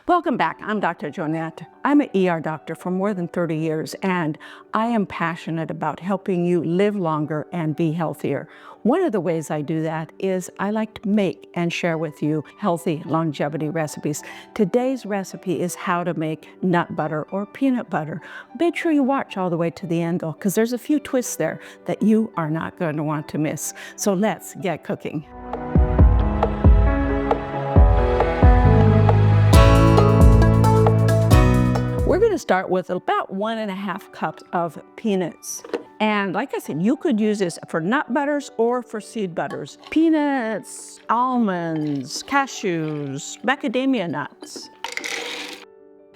Welcome back. I'm Dr. Joanette. I'm an ER doctor for more than 30 years, and I am passionate about helping you live longer and be healthier. One of the ways I do that is I like to make and share with you healthy longevity recipes. Today's recipe is how to make nut butter or peanut butter. Make sure you watch all the way to the end though, because there's a few twists there that you are not going to want to miss. So let's get cooking. We're going to start with about 1.5 cups of peanuts. And like I said, you could use this for nut butters or for seed butters. Peanuts, almonds, cashews, macadamia nuts,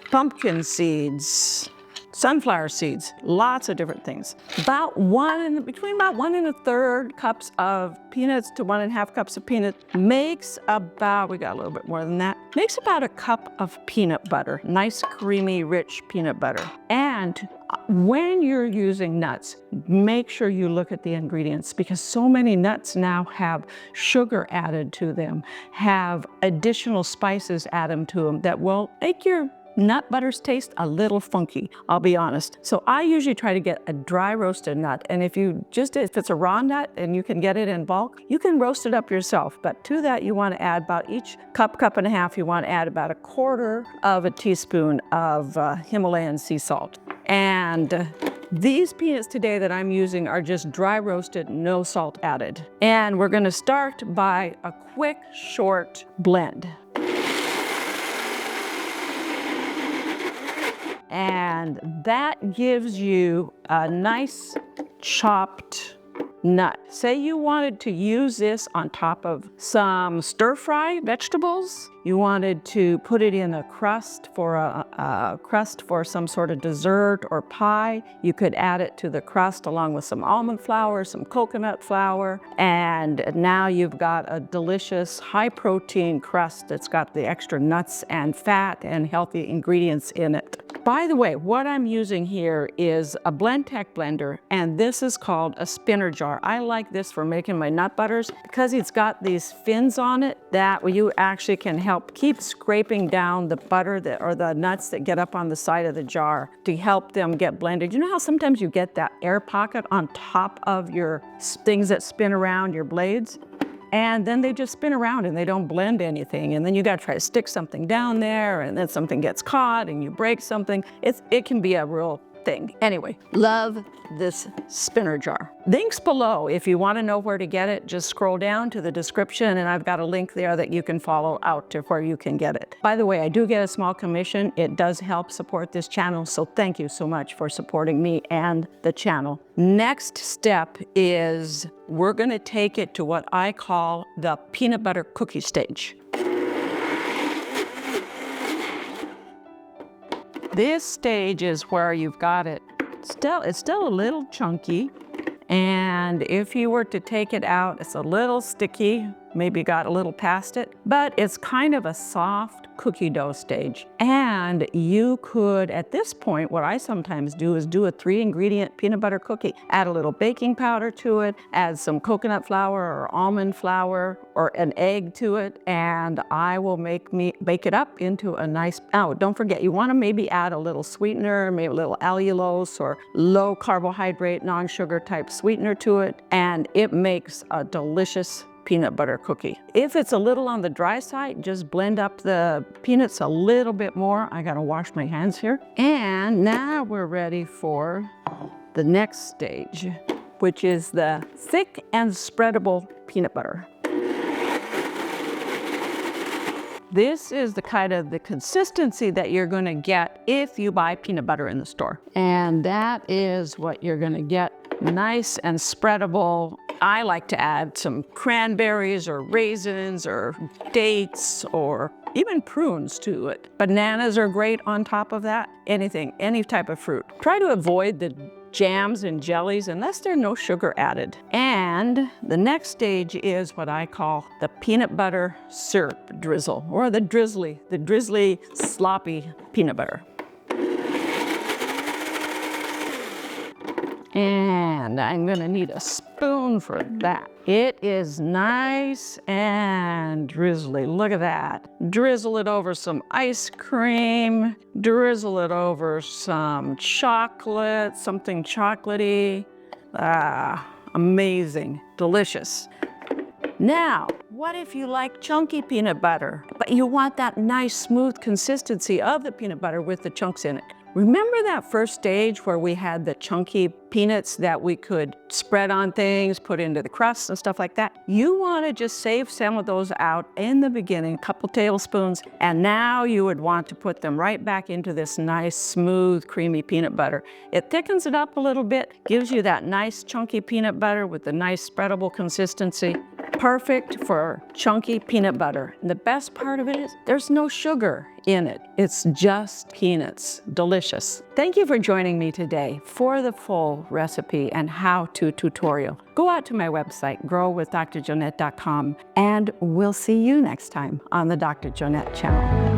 pumpkin seeds, sunflower seeds, lots of different things. Between about 1 1/3 cups of peanuts to 1.5 cups of peanuts makes about, we got a little bit more than that, makes about 1 cup of peanut butter. Nice, creamy, rich peanut butter. And when you're using nuts, make sure you look at the ingredients because so many nuts now have sugar added to them, have additional spices added to them that will make your nut butters taste a little funky, I'll be honest. So I usually try to get a dry roasted nut. And if it's a raw nut and you can get it in bulk, you can roast it up yourself. But to that, you want to add about each cup and a half, you want to add about 1/4 of a teaspoon of Himalayan sea salt. And these peanuts today that I'm using are just dry roasted, no salt added. And we're going to start by a quick, short blend. And that gives you a nice chopped nut. Say you wanted to use this on top of some stir-fry vegetables. You wanted to put it in a crust for some sort of dessert or pie. You could add it to the crust along with some almond flour, some coconut flour, and now you've got a delicious high-protein crust that's got the extra nuts and fat and healthy ingredients in it. By the way, what I'm using here is a Blendtec blender, and this is called a spinner jar. I like this for making my nut butters because it's got these fins on it that you actually can help keep scraping down the butter or the nuts that get up on the side of the jar to help them get blended. You know how sometimes you get that air pocket on top of your things that spin around your blades? And then they just spin around and they don't blend anything. And then you gotta try to stick something down there and then something gets caught and you break something. It can be a real thing. Anyway, love this spinner jar. Links below, if you wanna know where to get it, just scroll down to the description and I've got a link there that you can follow out to where you can get it. By the way, I do get a small commission. It does help support this channel, so thank you so much for supporting me and the channel. Next step is we're gonna take it to what I call the peanut butter cookie stage. This stage is where you've got it. It's still a little chunky. And if you were to take it out, it's a little sticky, maybe got a little past it, but it's kind of a soft cookie dough stage. And you could, at this point, what I sometimes do is do a 3-ingredient peanut butter cookie. Add a little baking powder to it, add some coconut flour or almond flour or an egg to it, and I will bake it up into a nice, oh, don't forget, you wanna maybe add a little sweetener, maybe a little allulose or low carbohydrate, non-sugar type sweetener to it, and it makes a delicious peanut butter cookie. If it's a little on the dry side, just blend up the peanuts a little bit more. I gotta wash my hands here. And now we're ready for the next stage, which is the thick and spreadable peanut butter. This is the kind of the consistency that you're gonna get if you buy peanut butter in the store. And that is what you're gonna get. Nice and spreadable. I like to add some cranberries or raisins or dates or even prunes to it. Bananas are great on top of that. Anything, any type of fruit. Try to avoid the jams and jellies unless there's no sugar added. And the next stage is what I call the peanut butter syrup drizzle, or the drizzly sloppy peanut butter. And I'm gonna need a spoon for that. It is nice and drizzly. Look at that. Drizzle it over some ice cream. Drizzle it over some chocolate, something chocolatey. Ah, amazing, delicious. Now, what if you like chunky peanut butter, but you want that nice smooth consistency of the peanut butter with the chunks in it? Remember that first stage where we had the chunky peanuts that we could spread on things, put into the crust and stuff like that? You want to just save some of those out in the beginning, a couple tablespoons, and now you would want to put them right back into this nice, smooth, creamy peanut butter. It thickens it up a little bit, gives you that nice chunky peanut butter with the nice spreadable consistency. Perfect for chunky peanut butter. And the best part of it is there's no sugar in it. It's just peanuts. Delicious. Thank you for joining me today for the full recipe and how-to tutorial. Go out to my website, growwithdrjoanette.com, and we'll see you next time on the Dr. Joanette channel.